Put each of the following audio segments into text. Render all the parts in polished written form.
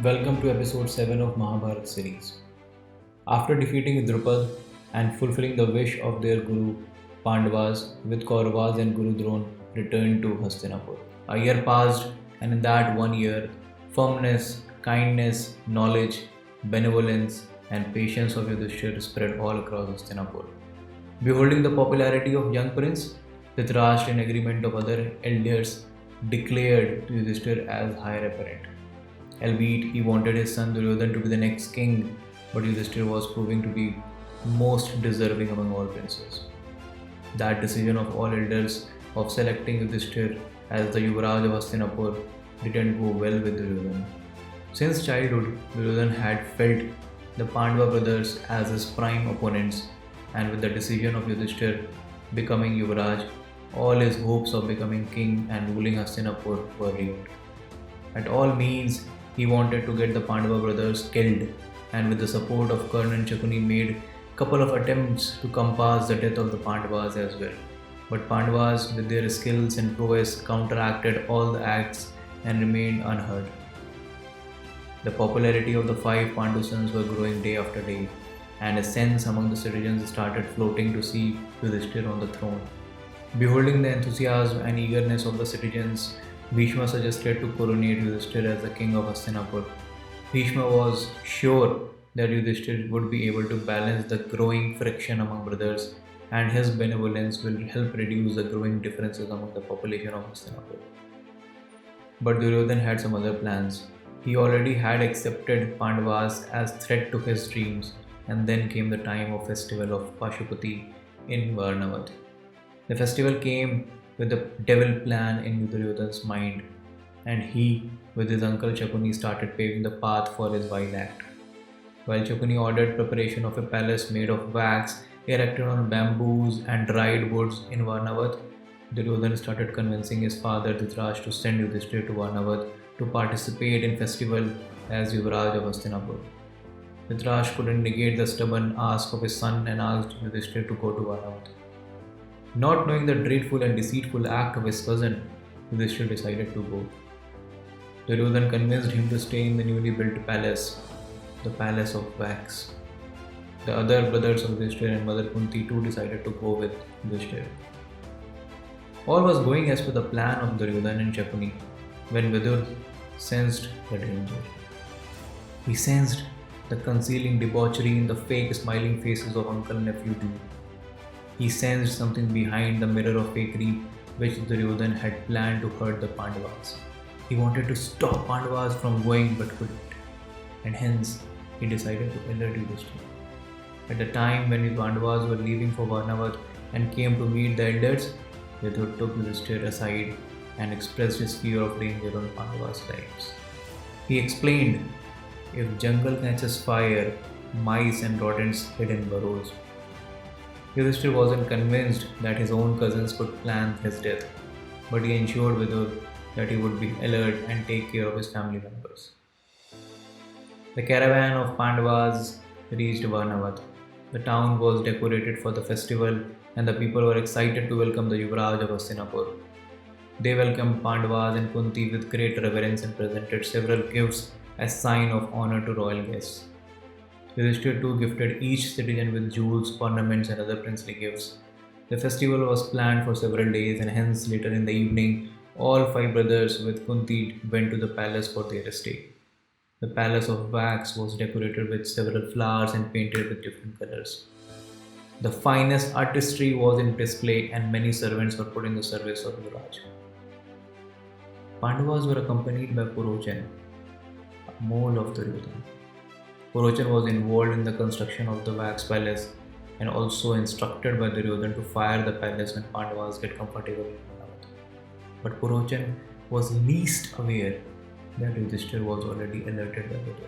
Welcome to episode 7 of Mahabharata series. After defeating Drupad and fulfilling the wish of their guru Pandavas with Kauravas and Guru Dron returned to Hastinapur. A year passed, and in that 1 year, firmness, kindness, knowledge, benevolence, and patience of Yudhishthir spread all across Hastinapur. Beholding the popularity of young prince, Dhritarashtra, in agreement of other elders, declared Yudhishthir as heir apparent. Albeit he wanted his son Duryodhan to be the next king, but Yudhishthir was proving to be most deserving among all princes. That decision of all elders of selecting Yudhishthir as the Yuvraj of Hastinapur didn't go well with Duryodhan. Since childhood, Duryodhan had felt the Pandava brothers as his prime opponents, and with the decision of Yudhishthir becoming Yuvraj, all his hopes of becoming king and ruling Hastinapur were ruined. At all means, he wanted to get the Pandava brothers killed, and with the support of Karna and Shakuni made couple of attempts to compass the death of the Pandavas as well. But Pandavas, with their skills and prowess, counteracted all the acts and remained unhurt. The popularity of the five Pandu sons were growing day after day, and a sense among the citizens started floating to see Yudhishthir on the throne. Beholding the enthusiasm and eagerness of the citizens, Bhishma suggested to coronate Yudhishthir as the king of Hastinapur. Bhishma was sure that Yudhishthir would be able to balance the growing friction among brothers, and his benevolence will help reduce the growing differences among the population of Hastinapur. But Duryodhan had some other plans. He already had accepted Pandavas as threat to his dreams, and then came the time of festival of Pashupati in Varnavad. The festival came with the devil plan in Duryodhan's mind, and he, with his uncle Shakuni, started paving the path for his vile act. While Shakuni ordered preparation of a palace made of wax erected on bamboos and dried woods in Varnavad, Duryodhan started convincing his father Dhritarashtra to send Yudhishthir to Varnavad to participate in festival as Yuvraj of Hastinapur. Dhritarashtra couldn't negate the stubborn ask of his son and asked Yudhishthir to go to Varnavad. Not knowing the dreadful and deceitful act of his cousin, Yudhishthir decided to go. Duryodhan convinced him to stay in the newly built palace, the palace of wax. The other brothers of Yudhishthir and Mother Kunti too decided to go with Yudhishthir. All was going as per the plan of Duryodhan and Shakuni when Vidur sensed the danger. He sensed the concealing debauchery in the fake smiling faces of uncle and nephew too. He sensed something behind the mirror of fakery which Duryodhan had planned to hurt the Pandavas. He wanted to stop Pandavas from going but couldn't, and hence he decided to alert Yudhishthir. At the time when the Pandavas were leaving for Varnavad and came to meet the elders, Vidur took Yudhishthir aside and expressed his fear of danger on Pandavas' lives. He explained, if jungle catches fire, mice and rodents hid in burrows. Yudhishthir wasn't convinced that his own cousins could plan his death, but he ensured Vidur that he would be alert and take care of his family members. The caravan of Pandavas reached Varnavad. The town was decorated for the festival, and the people were excited to welcome the Yuvraj of Hastinapur. They welcomed Pandavas and Kunti with great reverence and presented several gifts as sign of honor to royal guests. Yudhishthir too gifted each citizen with jewels, ornaments, and other princely gifts. The festival was planned for several days, and hence later in the evening, all five brothers with Kunti went to the palace for their stay. The palace of wax was decorated with several flowers and painted with different colors. The finest artistry was in display, and many servants were put in the service of Yuvraj. Pandavas were accompanied by Purochan, a mole of Duryodhan. Purochan was involved in the construction of the wax palace and also instructed by Duryodhan to fire the palace when Pandavas get comfortable in Varnavad. But Purochan was least aware that Yudhishthir was already alerted by Vidur.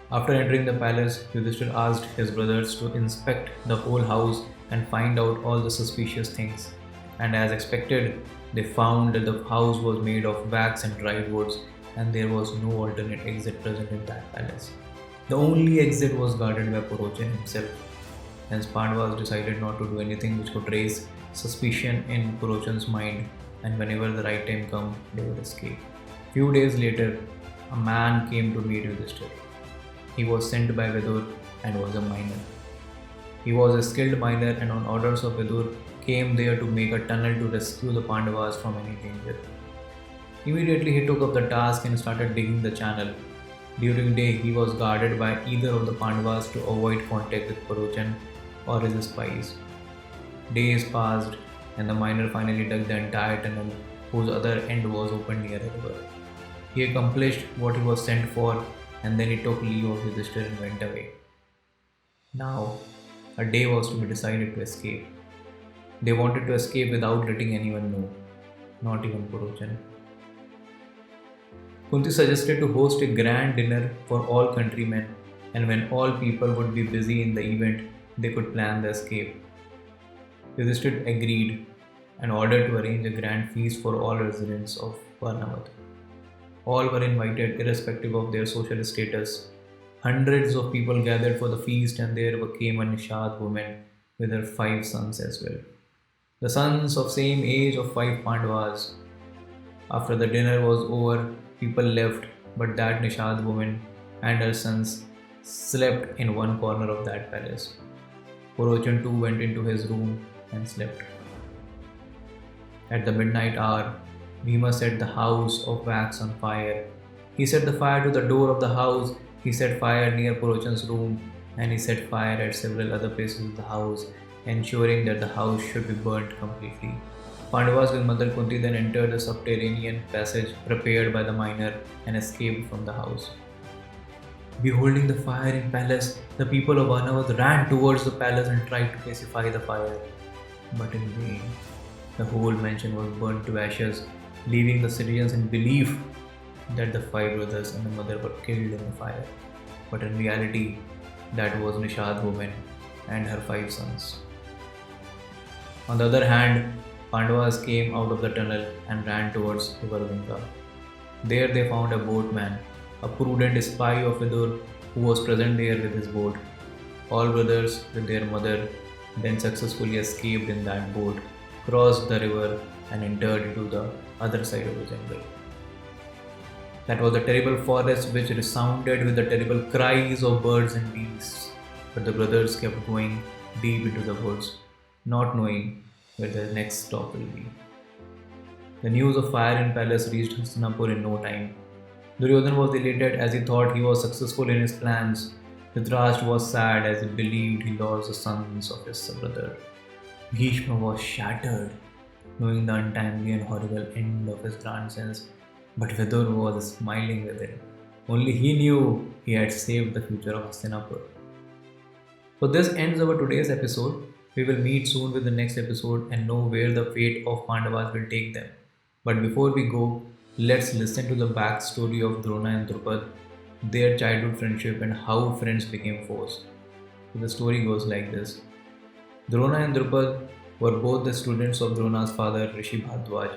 After entering the palace, Yudhishthir asked his brothers to inspect the whole house and find out all the suspicious things. And as expected, they found that the house was made of wax and dried woods, and there was no alternate exit present in that palace. The only exit was guarded by Purochan himself. Hence Pandavas decided not to do anything which could raise suspicion in Purochan's mind, and whenever the right time came, they would escape. Few days later, a man came to meet Yudhishthira. He was sent by Vidur and was a miner. He was a skilled miner and on orders of Vidur came there to make a tunnel to rescue the Pandavas from any danger. Immediately he took up the task and started digging the channel. During day he was guarded by either of the Pandavas to avoid contact with Purochan or his spies. Days passed and the miner finally dug the entire tunnel whose other end was open near a river. He accomplished what he was sent for and then he took leave of Yudhishthira and went away. Now, a day was to be decided to escape. They wanted to escape without letting anyone know, not even Purochan. Kunti suggested to host a grand dinner for all countrymen, and when all people would be busy in the event, they could plan the escape. Yudhishthira agreed and ordered to arrange a grand feast for all residents of Varnavat. All were invited irrespective of their social status. Hundreds of people gathered for the feast and there came a Nishad woman with her 5 sons as well. The sons of same age of 5 Pandavas. After the dinner was over, people left, but that Nishad woman and her sons slept in one corner of that palace. Purochan too went into his room and slept. At the midnight hour, Bhima set the house of wax on fire. He set the fire to the door of the house, he set fire near Purochan's room, and he set fire at several other places of the house, ensuring that the house should be burnt completely. Pandavas with Mother Kunti then entered the subterranean passage prepared by the miner and escaped from the house. Beholding the fire in palace, the people of Varnavat ran towards the palace and tried to pacify the fire, but in vain. The whole mansion was burnt to ashes, leaving the citizens in belief that the 5 brothers and the mother were killed in the fire. But in reality, that was Nishad woman and her 5 sons. On the other hand, Pandavas came out of the tunnel and ran towards River Ganga. There they found a boatman, a prudent spy of Vidur who was present there with his boat. All brothers with their mother then successfully escaped in that boat, crossed the river and entered into the other side of the jungle. That was a terrible forest which resounded with the terrible cries of birds and beasts. But the brothers kept going deep into the woods, not knowing where their next stop will be. The news of fire in palace reached Hastinapur in no time. Duryodhan was elated as he thought he was successful in his plans. Dhritarashtra was sad as he believed he lost the sons of his brother. Bhishma was shattered, knowing the untimely and horrible end of his grandsons, but Vidur was smiling with it. Only he knew he had saved the future of Hastinapur. So this ends our today's episode. We will meet soon with the next episode and know where the fate of Pandavas will take them. But before we go, let's listen to the backstory of Drona and Drupad, their childhood friendship and how friends became foes. So the story goes like this. Drona and Drupad were both the students of Drona's father Rishi Bhardwaj.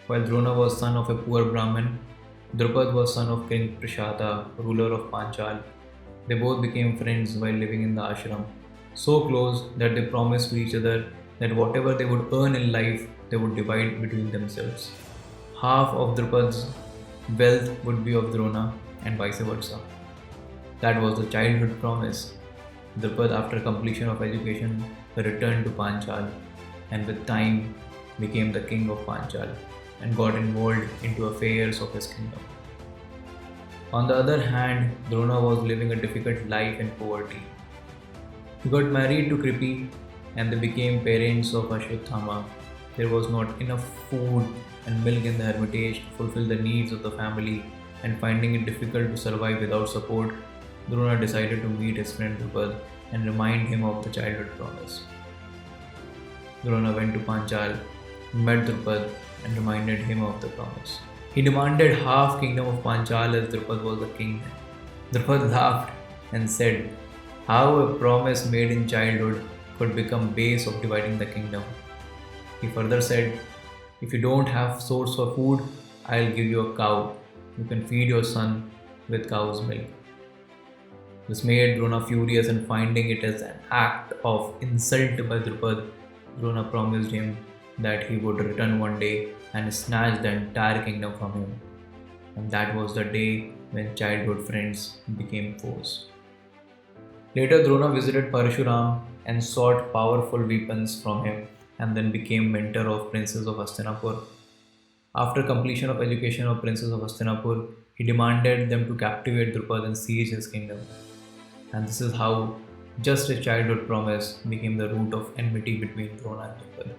While Drona was son of a poor Brahmin, Drupad was son of King Prishada, ruler of Panchal. They both became friends while living in the ashram, so close that they promised to each other that whatever they would earn in life, they would divide between themselves. Half of Drupad's wealth would be of Drona and vice versa. That was the childhood promise. Drupad, after completion of education, returned to Panchal and with time became the king of Panchal and got involved into affairs of his kingdom. On the other hand, Drona was living a difficult life in poverty. He got married to Kripi and they became parents of Ashwatthama. There was not enough food and milk in the hermitage to fulfill the needs of the family, and finding it difficult to survive without support, Drona decided to meet his friend Drupad and remind him of the childhood promise. Drona went to Panchal, met Drupad and reminded him of the promise. He demanded half kingdom of Panchal as Drupad was the king. Drupad laughed and said, how a promise made in childhood could become base of dividing the kingdom. He further said, if you don't have source for food, I'll give you a cow. You can feed your son with cow's milk. This made Drona furious, and finding it as an act of insult by Drupad, Drona promised him that he would return one day and snatch the entire kingdom from him. and that was the day when childhood friends became foes. Later, Drona visited Parshuram and sought powerful weapons from him and then became mentor of princes of Hastinapur. After completion of education of princes of Hastinapur, he demanded them to captivate Drupad and siege his kingdom. And this is how just a childhood promise became the root of enmity between Drona and Drupad.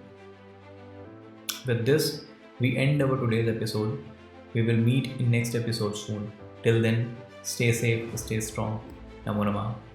With this, we end our today's episode. We will meet in next episode soon. Till then, stay safe, stay strong. Namo Namah.